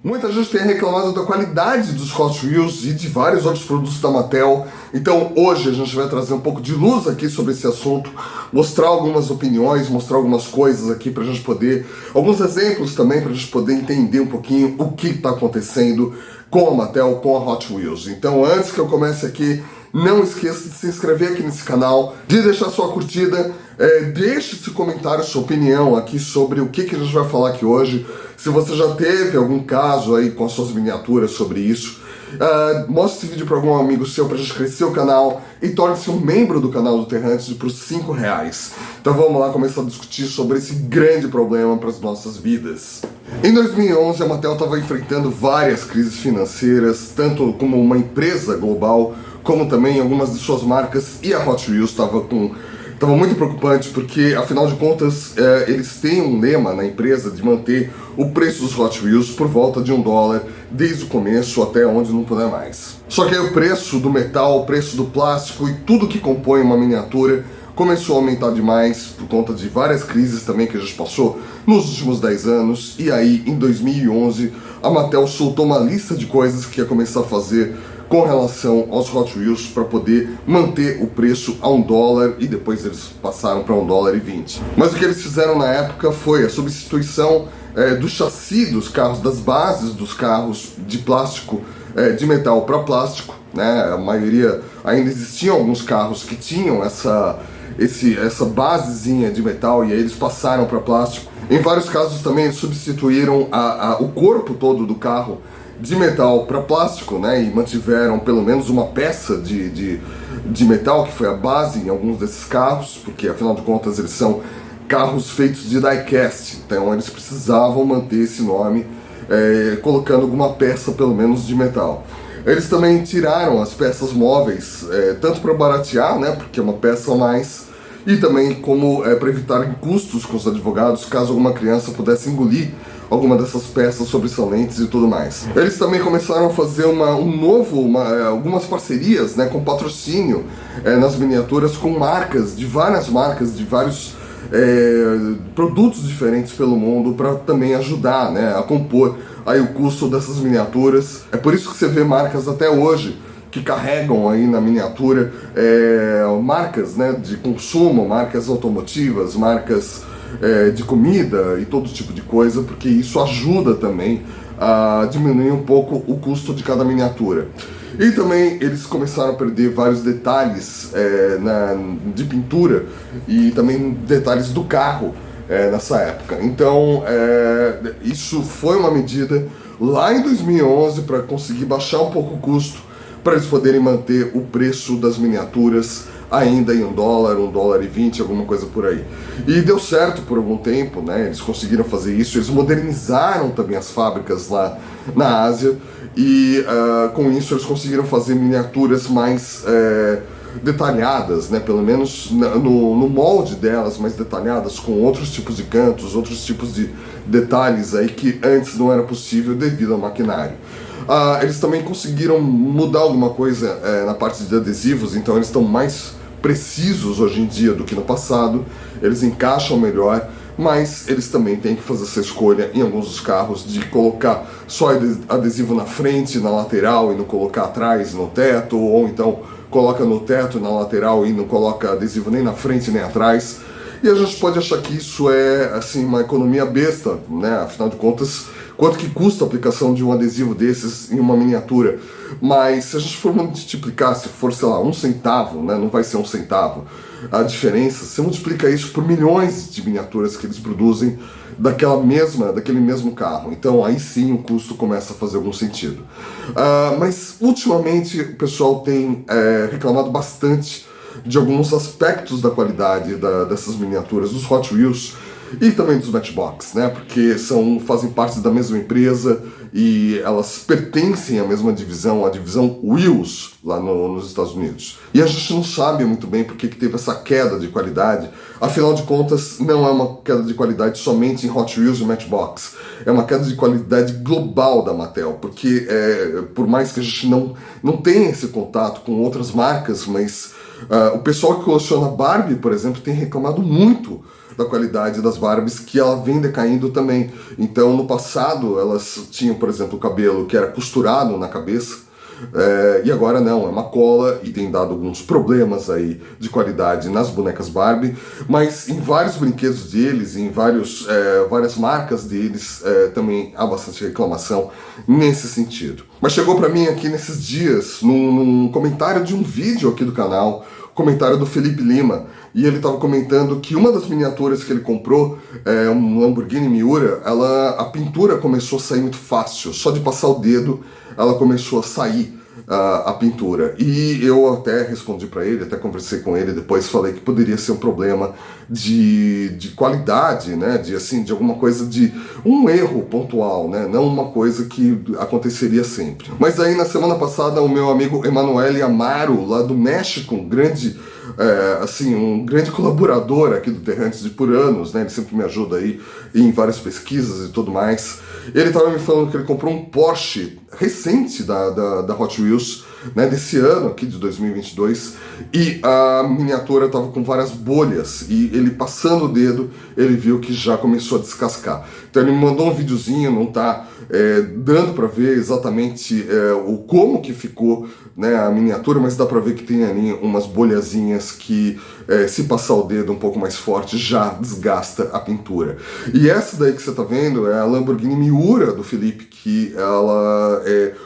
Muita gente tem reclamado da qualidade dos Hot Wheels e de vários outros produtos da Mattel. Então hoje a gente vai trazer um pouco de luz aqui sobre esse assunto, mostrar algumas opiniões, mostrar algumas coisas aqui pra gente poder, alguns exemplos também pra gente poder entender um pouquinho o que tá acontecendo com a Mattel, com a Hot Wheels. Então antes que eu comece aqui, não esqueça de se inscrever aqui nesse canal, de deixar sua curtida, deixe seu comentário, sua opinião aqui sobre o que a gente vai falar aqui hoje. Se você já teve algum caso aí com as suas miniaturas sobre isso, mostre esse vídeo para algum amigo seu para a gente crescer o canal e torne-se um membro do canal do Terrantes por R$5. Então vamos lá começar a discutir sobre esse grande problema para as nossas vidas. Em 2011 a Mattel estava enfrentando várias crises financeiras, tanto como uma empresa global, como também algumas de suas marcas, e a Hot Wheels estava muito preocupante porque, afinal de contas, eles têm um lema na empresa de manter o preço dos Hot Wheels por volta de $1 desde o começo até onde não puder mais. Só que aí o preço do metal, o preço do plástico e tudo que compõe uma miniatura começou a aumentar demais por conta de várias crises também que a gente passou nos últimos 10 anos. E aí, em 2011, a Mattel soltou uma lista de coisas que ia começar a fazer com relação aos Hot Wheels para poder manter o preço a $1 e depois eles passaram para $1,20. Mas o que eles fizeram na época foi a substituição do chassi dos carros, das bases dos carros de plástico, de metal para plástico, né? A maioria, ainda existiam alguns carros que tinham essa basezinha de metal e aí eles passaram para plástico. Em vários casos também eles substituíram o corpo todo do carro de metal para plástico, né, e mantiveram pelo menos uma peça de metal, que foi a base em alguns desses carros, porque afinal de contas eles são carros feitos de diecast, então eles precisavam manter esse nome, colocando alguma peça pelo menos de metal. Eles também tiraram as peças móveis, tanto para baratear, né, porque é uma peça a mais, e também como para evitar custos com os advogados, caso alguma criança pudesse engolir alguma dessas peças sobressalentes e tudo mais. Eles também começaram a fazer algumas parcerias, né, com patrocínio nas miniaturas, com marcas, de vários produtos diferentes pelo mundo, para também ajudar, né, a compor aí o custo dessas miniaturas. É por isso que você vê marcas até hoje que carregam aí na miniatura marcas, né, de consumo, marcas automotivas, marcas de comida e todo tipo de coisa, porque isso ajuda também a diminuir um pouco o custo de cada miniatura. E também eles começaram a perder vários detalhes de pintura e também detalhes do carro nessa época. Então isso foi uma medida lá em 2011 para conseguir baixar um pouco o custo, para eles poderem manter o preço das miniaturas ainda em $1, $1,20, alguma coisa por aí. E deu certo por algum tempo, né? Eles conseguiram fazer isso, eles modernizaram também as fábricas lá na Ásia, e com isso eles conseguiram fazer miniaturas mais detalhadas, né? Pelo menos no molde delas, mais detalhadas, com outros tipos de cantos, outros tipos de detalhes aí que antes não era possível devido ao maquinário. Eles também conseguiram mudar alguma coisa na parte de adesivos, então eles estão mais precisos hoje em dia do que no passado, eles encaixam melhor, mas eles também têm que fazer essa escolha em alguns dos carros de colocar só adesivo na frente, na lateral e não colocar atrás no teto, ou então coloca no teto, na lateral e não coloca adesivo nem na frente nem atrás. E a gente pode achar que isso é assim uma economia besta, né? Afinal de contas, quanto que custa a aplicação de um adesivo desses em uma miniatura? Mas se a gente for multiplicar, se for, sei lá, 1 centavo, né? Não vai ser 1 centavo a diferença, você multiplica isso por milhões de miniaturas que eles produzem daquele mesmo carro. Então aí sim o custo começa a fazer algum sentido. Mas ultimamente o pessoal tem reclamado bastante de alguns aspectos da qualidade dessas miniaturas, dos Hot Wheels e também dos Matchbox, né? Porque fazem parte da mesma empresa e elas pertencem à mesma divisão, a divisão Wheels, lá nos Estados Unidos. E a gente não sabe muito bem por que teve essa queda de qualidade. Afinal de contas, não é uma queda de qualidade somente em Hot Wheels e Matchbox. É uma queda de qualidade global da Mattel, porque por mais que a gente não tenha esse contato com outras marcas, mas o pessoal que coleciona Barbie, por exemplo, tem reclamado muito da qualidade das Barbies, que ela vem decaindo também. Então, no passado, elas tinham, por exemplo, o cabelo que era costurado na cabeça, e agora não, é uma cola e tem dado alguns problemas aí de qualidade nas bonecas Barbie, mas em vários brinquedos deles, em várias marcas deles, também há bastante reclamação nesse sentido. Mas chegou pra mim aqui nesses dias, num comentário de um vídeo aqui do canal, comentário do Felipe Lima, e ele estava comentando que uma das miniaturas que ele comprou, um Lamborghini Miura, a pintura começou a sair muito fácil, só de passar o dedo ela começou a sair a pintura. E eu até respondi para ele, até conversei com ele depois, falei que poderia ser um problema de qualidade, né, de alguma coisa, de um erro pontual, né, não uma coisa que aconteceria sempre. Mas aí na semana passada o meu amigo Emanuele Amaro, lá do México, um grande colaborador aqui do Terrantes por anos, né? Ele sempre me ajuda aí em várias pesquisas e tudo mais. Ele estava me falando que ele comprou um Porsche recente da Hot Wheels, né, desse ano aqui de 2022, e a miniatura estava com várias bolhas, e ele passando o dedo, ele viu que já começou a descascar. Então ele me mandou um videozinho, não tá dando para ver exatamente como que ficou, né, a miniatura, mas dá para ver que tem ali umas bolhazinhas que, se passar o dedo um pouco mais forte, já desgasta a pintura. E essa daí que você tá vendo é a Lamborghini Miura do Felipe, que ela,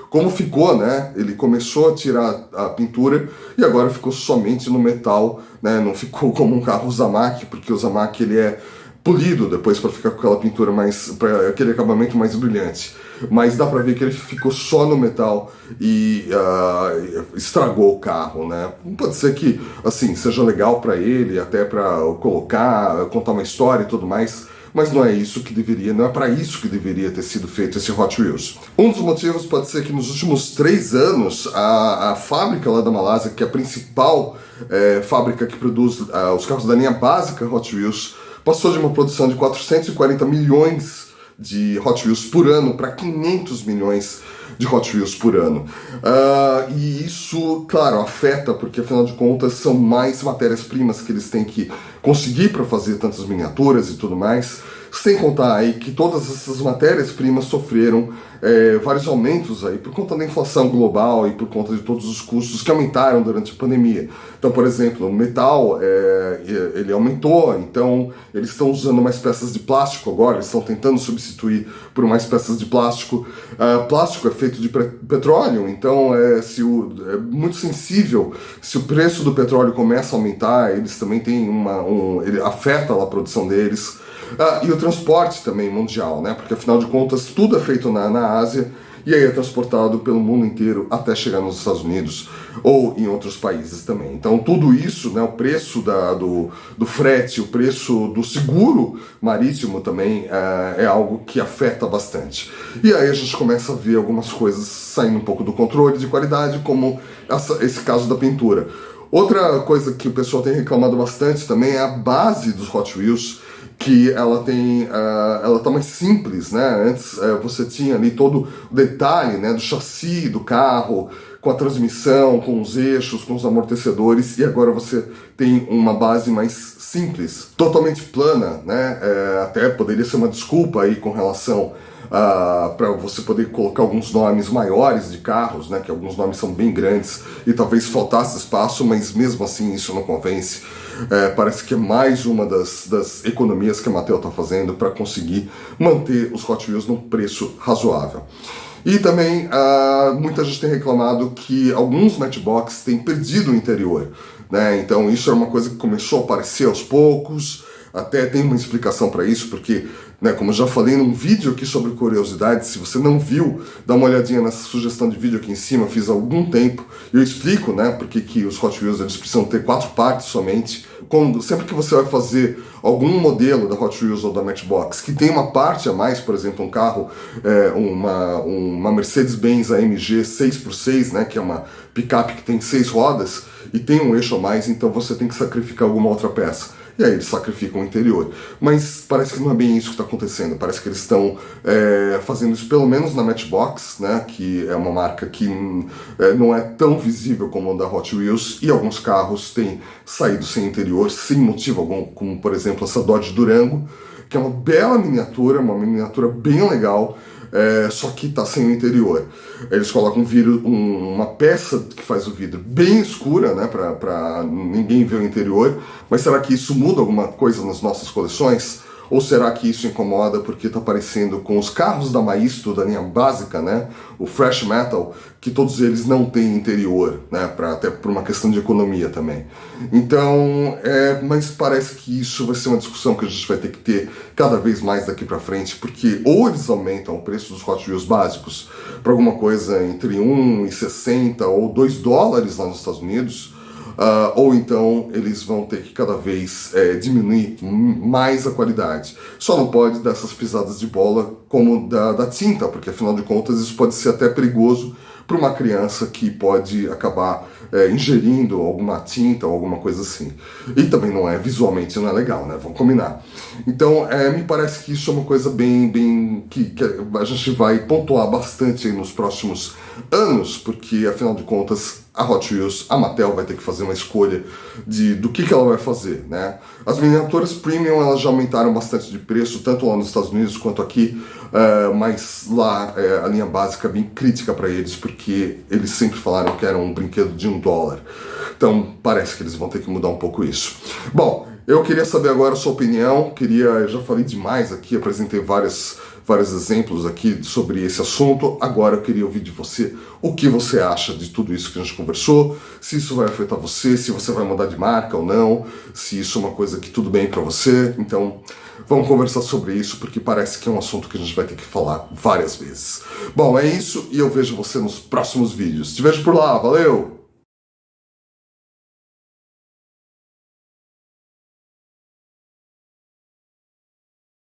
como ficou, né, ele começou a tirar a pintura e agora ficou somente no metal, né, não ficou como um carro Zamac, porque o Zamac ele é polido depois para ficar com aquela pintura para aquele acabamento mais brilhante. Mas dá pra ver que ele ficou só no metal e estragou o carro, né? Pode ser que, assim, seja legal pra ele, até pra colocar, contar uma história e tudo mais, mas não é para isso que deveria ter sido feito esse Hot Wheels. Um dos motivos pode ser que nos últimos 3 anos, a fábrica lá da Malásia, que é a principal fábrica que produz os carros da linha básica Hot Wheels, passou de uma produção de 440 milhões de Hot Wheels por ano para 500 milhões de Hot Wheels por ano. E isso, claro, afeta, porque afinal de contas são mais matérias-primas que eles têm que conseguir para fazer tantas miniaturas e tudo mais. Sem contar aí que todas essas matérias-primas sofreram vários aumentos aí por conta da inflação global e por conta de todos os custos que aumentaram durante a pandemia. Então, por exemplo, o metal, ele aumentou, então eles estão usando mais peças de plástico agora, eles estão tentando substituir por mais peças de plástico. Plástico é feito de petróleo, então é muito sensível. Se o preço do petróleo começa a aumentar, eles também têm ele afeta a produção deles. E o transporte também mundial, né? Porque afinal de contas tudo é feito na Ásia e aí é transportado pelo mundo inteiro até chegar nos Estados Unidos ou em outros países também. Então tudo isso, né, o preço do frete, o preço do seguro marítimo também é algo que afeta bastante. E aí a gente começa a ver algumas coisas saindo um pouco do controle de qualidade, como esse caso da pintura. Outra coisa que o pessoal tem reclamado bastante também é a base dos Hot Wheels, que ela tá mais simples, né? Antes você tinha ali todo o detalhe, né, do chassi do carro, com a transmissão, com os eixos, com os amortecedores, e agora você tem uma base mais simples, totalmente plana, né? Até poderia ser uma desculpa aí com relação para você poder colocar alguns nomes maiores de carros, né? Que alguns nomes são bem grandes e talvez faltasse espaço, mas mesmo assim isso não convence. Parece que é mais uma das economias que a Mattel está fazendo para conseguir manter os Hot Wheels num preço razoável. E também muita gente tem reclamado que alguns Matchbox têm perdido o interior, né? Então isso é uma coisa que começou a aparecer aos poucos. Até tem uma explicação para isso, porque, né, como eu já falei num vídeo aqui sobre curiosidades, se você não viu, dá uma olhadinha nessa sugestão de vídeo aqui em cima, fiz há algum tempo, e eu explico, né, porque que os Hot Wheels eles precisam ter 4 partes somente. Sempre que você vai fazer algum modelo da Hot Wheels ou da Matchbox que tem uma parte a mais, por exemplo, um carro, uma Mercedes-Benz AMG 6x6, né, que é uma picape que tem 6 rodas e tem um eixo a mais, então você tem que sacrificar alguma outra peça. e aí eles sacrificam o interior. Mas parece que não é bem isso que está acontecendo, parece que eles estão fazendo isso pelo menos na Matchbox, né, que é uma marca que não é tão visível como a da Hot Wheels, e alguns carros têm saído sem interior, sem motivo algum, como por exemplo essa Dodge Durango, que é uma bela miniatura, uma miniatura bem legal, só que está sem o interior. Eles colocam uma peça que faz o vidro bem escura, né, para ninguém ver o interior, mas será que isso muda alguma coisa nas nossas coleções? Ou será que isso incomoda porque está parecendo com os carros da Maisto, da linha básica, né? O Fresh Metal, que todos eles não têm interior, né? Até por uma questão de economia também. Então, mas parece que isso vai ser uma discussão que a gente vai ter que ter cada vez mais daqui para frente, porque ou eles aumentam o preço dos Hot Wheels básicos para alguma coisa entre 1,60 ou $2 lá nos Estados Unidos, ou então eles vão ter que cada vez diminuir mais a qualidade. Só não pode dar essas pisadas de bola como da tinta, porque afinal de contas isso pode ser até perigoso para uma criança que pode acabar ingerindo alguma tinta ou alguma coisa assim. E também visualmente não é legal, né? Vamos combinar. Então, me parece que isso é uma coisa bem que a gente vai pontuar bastante aí nos próximos anos, porque afinal de contas a Hot Wheels, a Mattel vai ter que fazer uma escolha do que ela vai fazer, né? As miniaturas premium elas já aumentaram bastante de preço, tanto lá nos Estados Unidos quanto aqui, mas lá a linha básica é bem crítica para eles, porque eles sempre falaram que era um brinquedo de $1. Então parece que eles vão ter que mudar um pouco isso. Bom, eu queria saber agora a sua opinião, eu já falei demais aqui, apresentei vários exemplos aqui sobre esse assunto. Agora eu queria ouvir de você o que você acha de tudo isso que a gente conversou, se isso vai afetar você, se você vai mudar de marca ou não, se isso é uma coisa que tudo bem para você. Então vamos conversar sobre isso, porque parece que é um assunto que a gente vai ter que falar várias vezes. Bom, é isso, e eu vejo você nos próximos vídeos. Te vejo por lá, valeu!